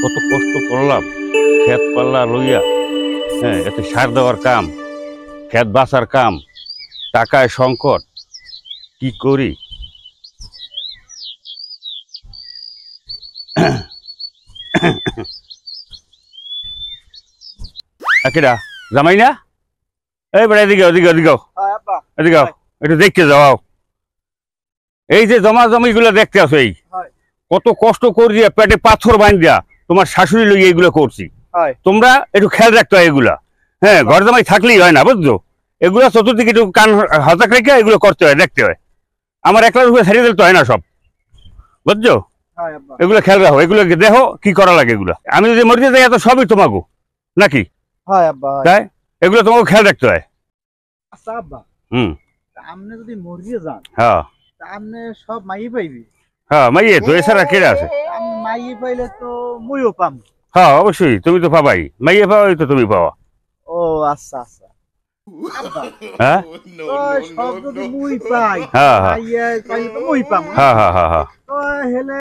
কত কষ্ট করলাম ক্ষেত পাল্লা লইয়া, হ্যাঁ, এত সার দেওয়ার কাম, ক্ষেত বাঁচার কাম, টাকায় সংকট, কি করি? আকিরা জামাই না? এই বেড়া এদিকে ওদিকে ওদিকে এদিকে একটু দেখতে যাও। এই যে জমা জমিগুলো দেখতে আসো, এই কত কষ্ট করি পেটে পাথর বাঁধিয়া তোমার শাশুড়ি লইয়া এইগুলো করছি। তোমরা একটু খেয়াল রাখতে হয় এগুলা, হ্যাঁ, ঘর জামাই থাকলেই হয় না, বুঝছো? এগুলো চতুর্দিকে একটু কান হাতাক রেখে এগুলো করতে হয়, দেখতে হয়। আমার একলার উপরে ছাড়িয়ে দিতে হয় না সব, বুঝছো? এগুলো খেয়াল রাখো, এগুলো দেখো কি করা লাগে। এগুলো আমি যদি মরিতে যাই এত সবই তোমাকে নাকি, তাই এগুলো তোমাকে খেয়াল রাখতে হয়। আপনি যদি মরিয়ে যান, হ্যাঁ আপনি সব মাইয়ে পাইবি। হ্যাঁ, মাইয়ে তো, এছাড়া কেড়ে আছে? আমি মাইয়ে পাইলে তো মুইও পাম। হ্যাঁ অবশ্যই, তুমি তো পাবাই, মাইয়ে পাওয়াই তো তুমি পাওয়া। ও আচ্ছা আচ্ছা, হ্যাঁ সব যদি মুই পাই, হ্যাঁ হ্যাঁ মাইয়ে পাইলে তো মুই পাম। হ্যাঁ হ্যাঁ হ্যাঁ হ্যাঁ তো হেলে